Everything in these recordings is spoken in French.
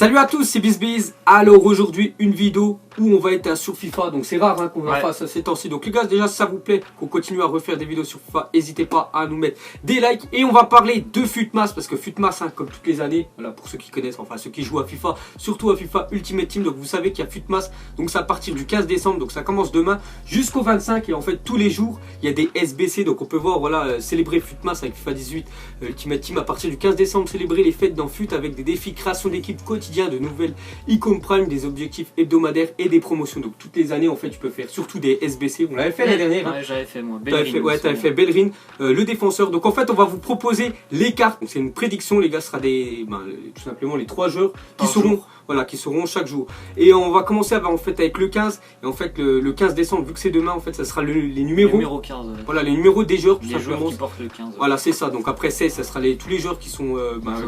Salut à tous, c'est BizBiz. Alors aujourd'hui une vidéo où on va être sur FIFA. Donc c'est rare qu'on en fasse ces temps-ci. Donc les gars, déjà si ça vous plaît qu'on continue à refaire des vidéos sur FIFA, n'hésitez pas à nous mettre des likes. Et on va parler de FUTMAS parce que FUTMAS comme toutes les années, voilà, pour ceux qui connaissent, enfin ceux qui jouent à FIFA, surtout à FIFA Ultimate Team. Donc vous savez qu'il y a FUTMAS, donc c'est à partir du 15 décembre, donc ça commence demain jusqu'au 25. Et en fait tous les jours il y a des SBC. Donc on peut voir, voilà, célébrer FUTMAS avec FIFA 18 Ultimate Team à partir du 15 décembre, célébrer les fêtes dans FUT avec des défis création d'équipe quotidien, de nouvelles icônes prime, des objectifs hebdomadaires et des promotions. Donc toutes les années en fait tu peux faire surtout des SBC. On l'avait fait l'année dernière. Ouais, j'avais fait moi. T'avais fait Bellerin, le défenseur. Donc en fait on va vous proposer les cartes. C'est une prédiction les gars, ce sera des, tout simplement les 3 joueurs qui seront, voilà, qui seront chaque jour. Et on va commencer en fait avec le 15. Et en fait le 15 décembre, vu que c'est demain, en fait ça sera les numéros. Numéro 15. Ouais. Voilà, les numéros des joueurs tout les simplement. Joueurs qui portent le 15. Ouais. Voilà, c'est ça. Donc après 16, ça sera tous les joueurs qui sont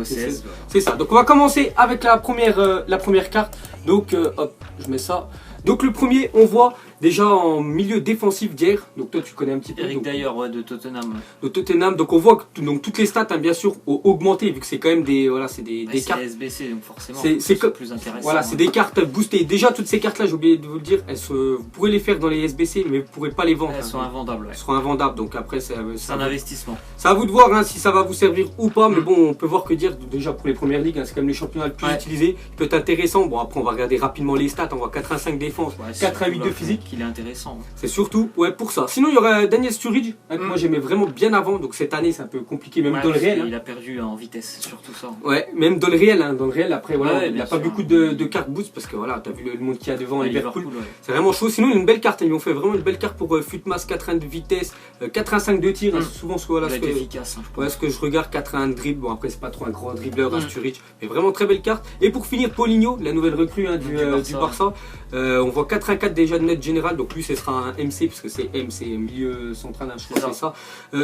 16. C'est ça. Donc on va commencer avec la première carte. Donc hop, je mets ça. Donc le premier, on voit déjà en milieu défensif d'hier. Donc toi tu connais un petit peu. Eric Dyer, ouais, de Tottenham. De Tottenham. Donc on voit que donc, toutes les stats bien sûr ont augmenté vu que c'est quand même des, voilà, c'est des cartes. SBC, donc forcément c'est plus intéressant. Voilà, c'est des cartes boostées. Déjà toutes ces cartes là, j'ai oublié de vous le dire, vous pourrez les faire dans les SBC mais vous ne pourrez pas les vendre. Elles sont invendables. Elles seront invendables. Donc après c'est un investissement. C'est à vous de voir si ça va vous servir ou pas. Mais bon, on peut voir que dire déjà pour les premières ligues, c'est quand même les championnats le plus utilisés. Il peut être intéressant. Bon après on va regarder rapidement les stats. On voit 85 défense, 88 de physique. Il est intéressant. C'est surtout pour ça. Sinon il y aura Daniel Sturridge, que moi j'aimais vraiment bien avant. Donc cette année c'est un peu compliqué même dans le réel. Il a perdu en vitesse, surtout ça. Ouais, même dans le réel. Dans le réel après voilà, il n'y a pas beaucoup de cartes boost parce que voilà, t'as vu le monde qu'il y a devant Liverpool. C'est vraiment chaud. Sinon une belle carte. Ils ont fait vraiment une belle carte pour FUTMAS, 4-1 de vitesse, 4-1-5 de tir. Souvent ce que je regarde, 4-1 de dribble. Bon après c'est pas trop un grand dribbleur Sturridge, mais vraiment très belle carte. Et pour finir Paulinho, la nouvelle recrue du Barça. On voit 4-1-4 déjà de note générale. Donc lui ce sera un MC parce que c'est milieu central, je crois c'est ça.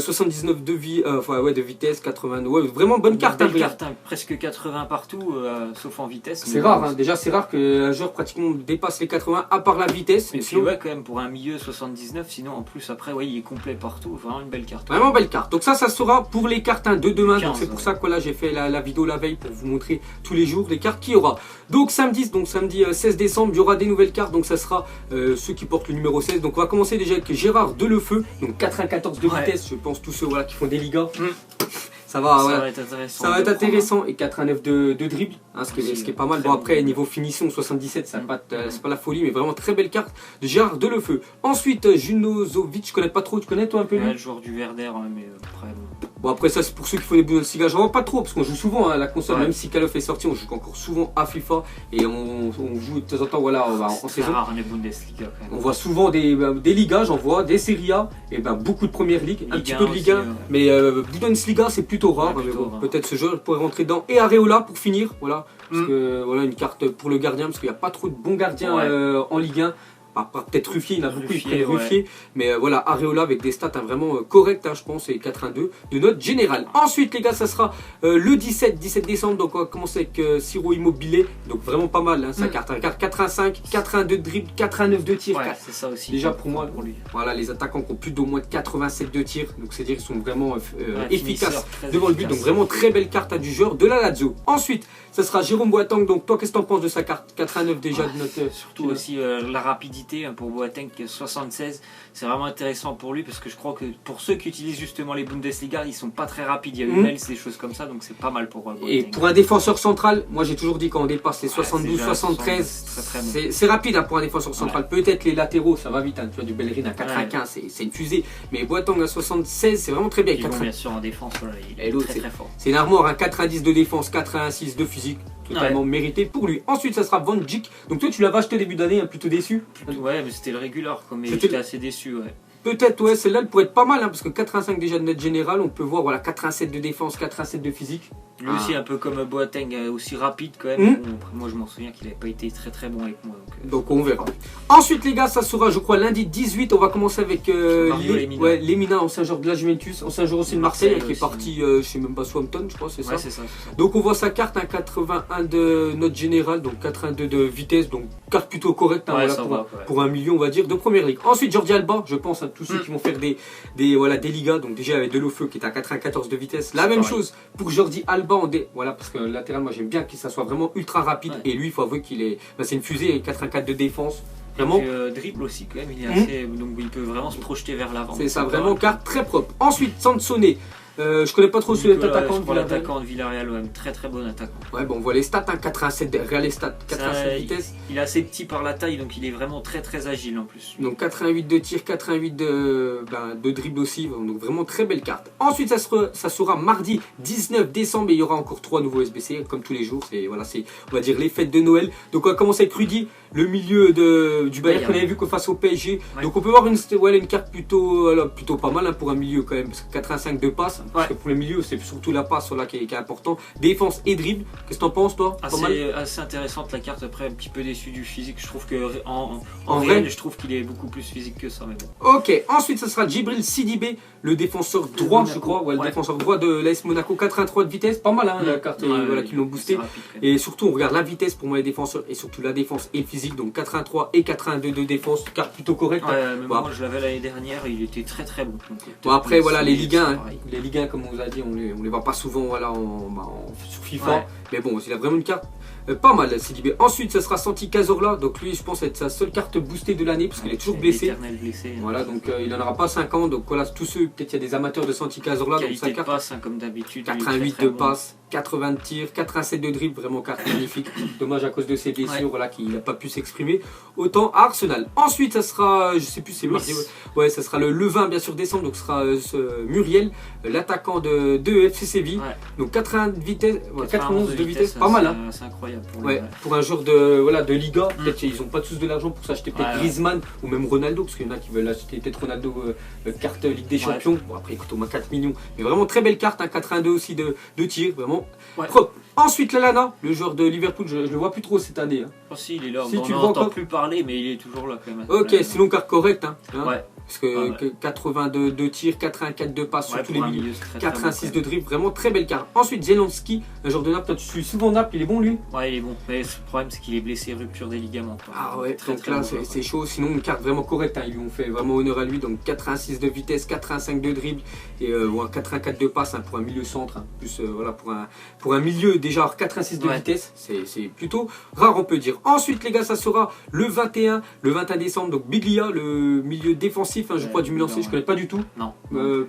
79 de vitesse, 80. Ouais, vraiment bonne carte. Presque 80 partout, sauf en vitesse. C'est rare, déjà c'est rare qu'un joueur pratiquement dépasse les 80 à part la vitesse. Et puis ouais, quand même pour un milieu 79, sinon en plus après il est complet partout, vraiment une belle carte. Vraiment belle carte. Donc ça sera pour les cartes de demain. Donc c'est pour ça que là j'ai fait la vidéo la veille pour vous montrer tous les jours les cartes qu'il y aura. Donc samedi 16 décembre, il y aura des nouvelles cartes. Donc ça sera ceux qui portent le numéro 16. Donc on va commencer déjà avec Gérard Delefeu, donc 94 de vitesse, je pense tous ceux qui font des ligas. Ça va être intéressant. Et 89 de dribble, ce qui est pas mal. Bon après niveau finition 77, c'est pas la folie, mais vraiment très belle carte de Gérard Delefeu. Ensuite Junozovic, je connais pas trop, tu connais toi un peu lui? Le joueur du Werder, mais après bon après ça c'est pour ceux qui font des Bundesliga, je vois pas trop parce qu'on joue souvent à la console, même si Call of est sorti, on joue encore souvent à FIFA et on joue de temps en temps en saison. Rare, les Bundesliga quand même. On voit souvent des Ligas, j'en vois, des Serie A, et beaucoup de Première Ligue, un petit peu de Liga, mais Bundesliga c'est plutôt rare, peut-être ce jeu pourrait rentrer dedans. Et Areola pour finir, voilà, parce que voilà une carte pour le gardien, parce qu'il n'y a pas trop de bons gardiens en Ligue 1. Peut-être Ruffier, il y en a beaucoup, Ruffier, mais voilà, Areola avec des stats vraiment correctes, je pense, et 4-1-2 de note générale. Ensuite, les gars, ça sera le 17 décembre, donc on va commencer avec Ciro Immobilier, donc vraiment pas mal, sa carte. 4-1-5, 4-1-2 de dribble, 4-1-9 de tir. C'est ça aussi. Déjà pour moi, lui. Voilà, les attaquants qui ont plus d'au moins de 87 de tir, donc c'est-à-dire qu'ils sont vraiment efficaces devant le but, donc vraiment très belle carte du joueur de la Lazio. Ensuite, ça sera Jérôme Boateng, donc toi, qu'est-ce que t'en penses de sa carte 4-1-9 déjà de note surtout aussi la rapidité. Pour Boateng 76, c'est vraiment intéressant pour lui parce que je crois que pour ceux qui utilisent justement les Bundesliga, ils sont pas très rapides, il y a Hummels, des choses comme ça, donc c'est pas mal pour Boateng. Et pour un défenseur central, moi j'ai toujours dit quand on dépasse les 72, 73, c'est rapide pour un défenseur central. Peut-être les latéraux, ça va vite, tu vois, du Bellerin à 95, c'est une fusée, mais Boateng à 76, c'est vraiment très bien. Bien sûr en défense, il est très fort. C'est une armoire, 90 de défense, 86 de physique. Totalement mérité pour lui. Ensuite, ça sera Van Dijk. Donc toi, tu l'avais acheté au début d'année, plutôt déçu. Ouais, mais c'était le régulier, mais j'étais assez déçu. Peut-être, celle-là, elle pourrait être pas mal, parce que 85 déjà de note générale, on peut voir, voilà, 87 de défense, 87 de physique. Lui aussi, un peu comme Boateng, aussi rapide quand même. Bon, après, moi, je m'en souviens qu'il n'avait pas été très bon avec moi. Donc on verra. Ensuite, les gars, ça sera, je crois, lundi 18. On va commencer avec Lemina, ancien joueur de la Juventus, ancien joueur aussi de Marseille, qui est parti, je sais même pas, Southampton, je crois, c'est ça. Ouais, c'est ça. Donc on voit sa carte, 81 de note générale, donc 82 de vitesse, donc carte plutôt correcte pour 1 million, on va dire, de première ligue. Ensuite, Jordi Alba, je pense à tous ceux qui vont faire des Ligas. Donc déjà, avec Delefeu qui est à 94 de vitesse. La même chose pour Jordi Alba. bas voilà, parce que latéral, moi j'aime bien que ça soit vraiment ultra rapide. Ouais. Et lui, il faut avouer qu'il est. Bah, c'est une fusée, 84 de défense. Vraiment. Et dribble aussi quand même, il est assez, donc il peut vraiment se projeter vers l'avant. C'est ça, vraiment carte très propre. Ensuite, Sansone. Je connais pas trop ce attaquant. L'attaquant de Villarreal, ouais, très très bon attaquant. Ouais, bon, on voit les stats, hein, 87, regarde les stats, 87 vitesses. Il est assez petit par la taille, donc il est vraiment très très agile en plus. Donc 88 de tir, 88 de dribble aussi, donc vraiment très belle carte. Ensuite, ça sera mardi 19 décembre et il y aura encore 3 nouveaux SBC, comme tous les jours. C'est, voilà, on va dire, les fêtes de Noël. Donc on va commencer avec Rudy, le milieu du Bayern qu'on avait vu face au PSG. Ouais. Donc on peut voir une carte plutôt pas mal, hein, pour un milieu quand même, parce que 85 de passe. Parce que pour le milieu, c'est surtout la passe là, qui est important. Défense et dribble. Qu'est-ce que t'en penses, toi? Assez intéressante la carte. Après, un petit peu déçu du physique. Je trouve que en réel, je trouve qu'il est beaucoup plus physique que ça. Mais bon. Ok, ensuite, ça sera Djibril Sidibé, le défenseur droit, je crois. Ouais, le défenseur droit de l'AS Monaco. 83 de vitesse. Pas mal, hein, la carte voilà, qui l'ont boosté. Rapide, et surtout, on regarde la vitesse pour moi, les défenseurs. Et surtout la défense et le physique. Donc 83 et 82 de défense. Carte plutôt correcte. Ouais, bon, moi, je l'avais l'année dernière. Il était très très bon. Donc, bon, après, voilà, les Ligue 1. Les Ligue 1, comme on vous a dit, on les voit pas souvent, voilà, sur FIFA. Ouais. Mais bon, il a vraiment une carte pas mal, CDB. Ensuite, ça sera Santi Cazorla. Donc lui, je pense être sa seule carte boostée de l'année, parce qu'il est toujours blessé. Voilà, donc il n'en aura pas 5 ans. Donc voilà, tous ceux, peut-être il y a des amateurs de Santi Cazorla. Qualité de passe, hein, comme d'habitude. 88 de passe, 80 de tir, 87 de dribble, vraiment carte magnifique. Dommage à cause de ses blessures, voilà, qu'il n'a pas pu s'exprimer autant à Arsenal. Ensuite, ça sera, je sais plus, c'est mardi. Ouais, ça sera le 20 bien sûr décembre. Donc ce sera Muriel, l'attaquant de FC Séville. Ouais. Donc 80 de vitesse, 91 de vitesse, pas mal, hein. C'est incroyable. Pour un joueur de Liga, peut-être qu'ils n'ont pas tous de l'argent pour s'acheter peut-être Griezmann ou même Ronaldo, parce qu'il y en a qui veulent acheter peut-être Ronaldo carte Ligue des Champions. Bon, après il coûte au moins 4 millions, mais vraiment très belle carte, hein, 82 aussi de tir, vraiment propre. Ensuite, Lallana, le joueur de Liverpool, je le vois plus trop cette année. Hein. Oh, si, il est là, si on n'entend plus parler, mais il est toujours là quand même. Ok, sinon carte correcte. Hein. Ouais. Parce que 82 de tir, 84 de passe sur tous les milieux, 86 de dribble, vraiment très belle carte. Ensuite, Zelensky, un joueur de Naples, toi tu suis souvent Naples, il est bon lui? Ouais, il est bon, mais le problème c'est qu'il est blessé, rupture des ligaments. Ah ouais, donc là c'est chaud, sinon une carte vraiment correcte, hein. Ils lui ont fait vraiment honneur à lui, donc 86 de vitesse, 85 de dribble et 84 de passe, hein, pour un milieu centre, hein. Plus voilà, pour un milieu déjà 86 de vitesse, c'est plutôt rare on peut dire. Ensuite les gars, ça sera le 21 décembre, donc Biglia, le milieu défensif, hein, je crois du Milan C, je connais pas du tout. Non.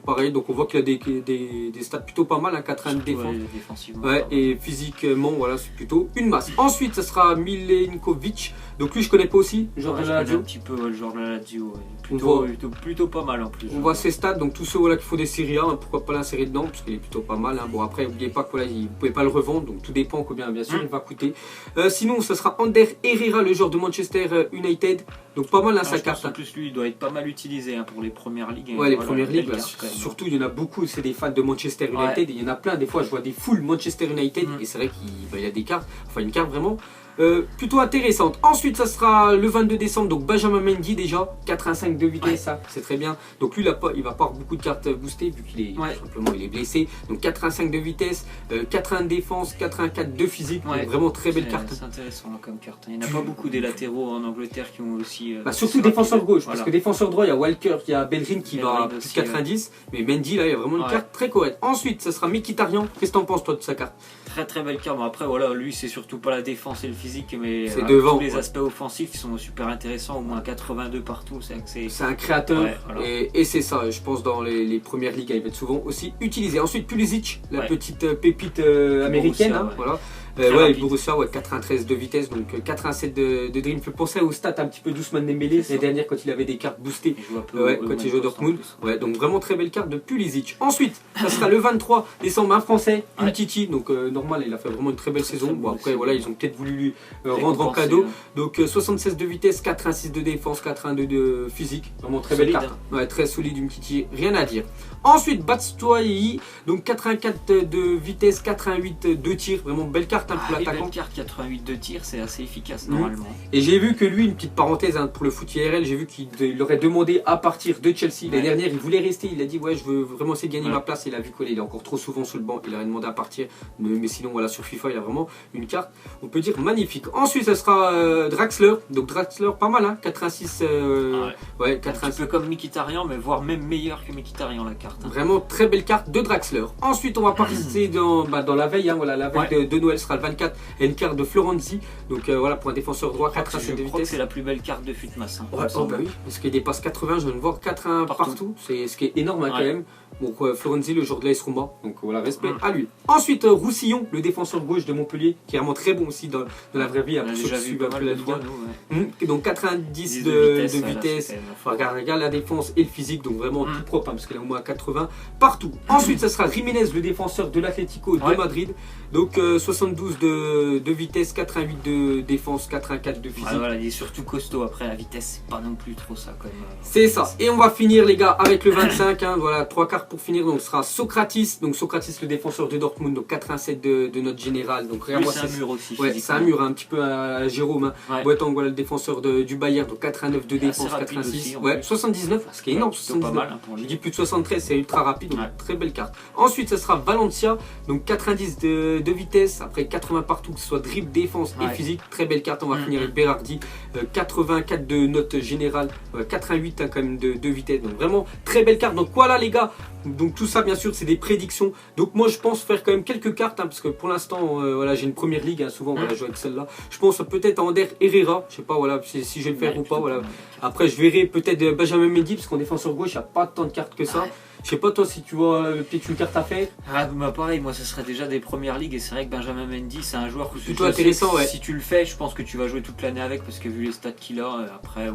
Pareil, donc on voit qu'il a des stats plutôt pas mal, hein, 80 de défense. Et physiquement, voilà, c'est plutôt une masse. Ensuite, ça sera Milenkovic. Donc lui, je connais pas aussi, le joueur de la Lazio. Un petit peu le joueur de la Lazio, plutôt pas mal en plus. On voit ses stats, donc tous ceux qui font des séries A, hein, pourquoi pas l'insérer dedans, parce qu'il est plutôt pas mal. Hein. Bon, après, n'oubliez pas que voilà, il ne pouvait pas le revendre, donc tout dépend combien, bien sûr, il va coûter. Sinon, ça sera Ander Herrera, le joueur de Manchester United. Donc pas mal, hein, sa carte. En plus, lui, il doit être pas mal utilisé, hein, pour les premières ligues. Ouais, les premières ligues, surtout, il y en a beaucoup, c'est des fans de Manchester United. Il y en a plein, des fois, je vois des full Manchester United, et c'est vrai qu'il y a des cartes, enfin une carte vraiment plutôt intéressante. Ensuite, ça sera le 22 décembre, donc Benjamin Mendy déjà, 85 de vitesse, ça c'est très bien. Donc lui, il va pas avoir beaucoup de cartes boostées vu qu'il est tout simplement il est blessé. Donc 85 de vitesse, 80 de défense, 84 de physique, donc vraiment très belle carte. C'est intéressant là, comme carte. Il n'y en a pas beaucoup des latéraux en Angleterre qui ont aussi. Surtout défenseur gauche, parce que défenseur droit, il y a Walker, il y a Bellerin qui va à plus de 90, mais Mendy là, il y a vraiment une carte très correcte. Ensuite, ça sera Mkhitaryan. Qu'est-ce que t'en penses toi de sa carte? Très belle carte. Bon, après voilà, lui c'est surtout pas la défense et le physique, mais devant, tous les aspects offensifs qui sont super intéressants, au moins 82 partout. C'est un créateur, et c'est ça, je pense dans les premières ligues, il va être souvent aussi utilisé. Ensuite Pulisic, la petite pépite américaine, hein, voilà. Borussia, 93 de vitesse, donc 87 de dribble. Fait penser au stats un petit peu d'Ousmane Dembélé l'année dernière quand il avait des cartes boostées quand il joue à Dortmund. Donc vraiment très belle carte de Pulisic. Ensuite, ça sera le 23 décembre, un Français, Umtiti. Donc normal, il a fait vraiment une très belle saison. Bon après voilà, ils ont peut-être voulu lui rendre en cadeau. Donc 76 de vitesse, 86 de défense, 82 de physique. Vraiment très belle carte. Très solide Umtiti, rien à dire. Ensuite, Batshuayi, donc 84 de vitesse, 88 de tir, vraiment belle carte. carte hein, pour l'attaquant. Belle carte, 88 de tir, c'est assez efficace normalement. Et j'ai vu que lui, une petite parenthèse hein, pour le foot IRL, j'ai vu qu'il aurait demandé à partir de Chelsea. L'année dernière, il voulait rester, il a dit ouais, je veux vraiment essayer de gagner ma place. Il a vu qu'il est encore trop souvent sur le banc, il aurait demandé à partir. Mais sinon, voilà, sur FIFA, il a vraiment une carte, on peut dire magnifique. Ensuite, ça sera Draxler. Donc Draxler, pas mal, hein, 86. Ouais, 86. Un peu comme Mkhitaryan, mais voire même meilleur que Mkhitaryan la carte. Hein. Vraiment très belle carte de Draxler. Ensuite, on va passer dans la veille, hein, voilà, la veille de Noël sera le 24, et une carte de Florenzi. Donc voilà, pour un défenseur droit, 87 de vitesse. C'est la plus belle carte de Futmas. Hein, bah oui, parce qu'il dépasse 80, je viens de voir 80 partout. C'est ce qui est énorme hein, quand même. Donc Florenzi, le jour de l'AS Roma, donc voilà, respect à lui. Ensuite, Roussillon, le défenseur gauche de Montpellier, qui est vraiment très bon aussi dans la vraie vie. On a déjà vu un peu la Ligue 1. Donc 90 de vitesse. Regarde la défense et le physique, donc vraiment tout propre, hein, parce qu'il est au moins 80 partout. Ensuite, ça sera Jiménez, le défenseur de l'Atlético de Madrid. Donc 72 de vitesse, 88 de défense, 84 de physique. Voilà, il est surtout costaud. Après, la vitesse, c'est pas non plus trop ça quand même. C'est ça. Et on va finir, les gars, avec le 25. Hein, voilà, 3 cartes pour finir. Donc ce sera Socrates. Donc Socrates, le défenseur de Dortmund. Donc 87 de notre général. Donc regarde, c'est un mur aussi. Ouais, c'est un mur, un petit peu à Jérôme. Hein. Boateng, voilà le défenseur du Bayern. Donc 89 de défense, 86. Aussi, ouais, 79, ce qui est énorme. 79. Pas mal, hein, pour lui. Je dis plus de 73, c'est ultra rapide. Donc très belle carte. Ensuite, ça sera Valencia. Donc 90 de vitesse. Après 80 partout, que ce soit dribble, défense et physique. Très belle carte. On va finir avec Berardi. 84 de note générale. 88 hein, quand même de vitesse. Donc vraiment très belle carte. Donc voilà les gars. Donc tout ça bien sûr c'est des prédictions. Donc moi je pense faire quand même quelques cartes hein, parce que pour l'instant voilà, j'ai une première ligue hein, souvent voilà, je joue avec celle-là. Je pense peut-être à Ander Herrera, je sais pas voilà si je vais le faire ou pas voilà. Après je verrai peut-être Benjamin Mendy parce qu'en défenseur gauche il n'y a pas tant de cartes que ça. Je sais pas toi si tu vois peut-être une carte à faire. Pareil, moi ce serait déjà des premières ligues et c'est vrai que Benjamin Mendy c'est un joueur plutôt intéressant. Si tu le fais, je pense que tu vas jouer toute l'année avec parce que vu les stats qu'il a après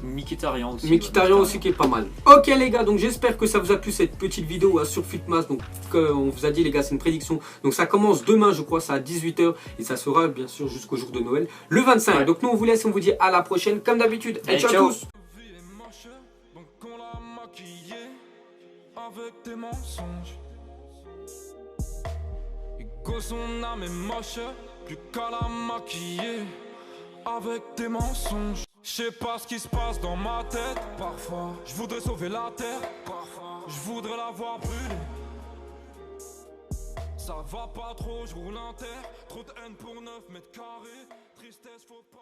Mkhitaryan aussi. Mkhitaryan aussi qui est pas mal. Ok les gars, donc j'espère que ça vous a plu cette petite vidéo hein, sur Futmas. Donc on vous a dit les gars, c'est une prédiction. Donc ça commence demain je crois, c'est à 18 h et ça sera bien sûr jusqu'au jour de Noël le 25. Donc nous on vous laisse, on vous dit à la prochaine comme d'habitude. Et ciao tous. Avec tes mensonges, Ego son âme est moche, plus qu'à la maquiller. Avec tes mensonges, je sais pas ce qui se passe dans ma tête. Parfois, je voudrais sauver la terre. Parfois, je voudrais la voir brûler. Ça va pas trop, je roule en terre. Trop de haine pour 9 mètres carrés. Tristesse, faut pas.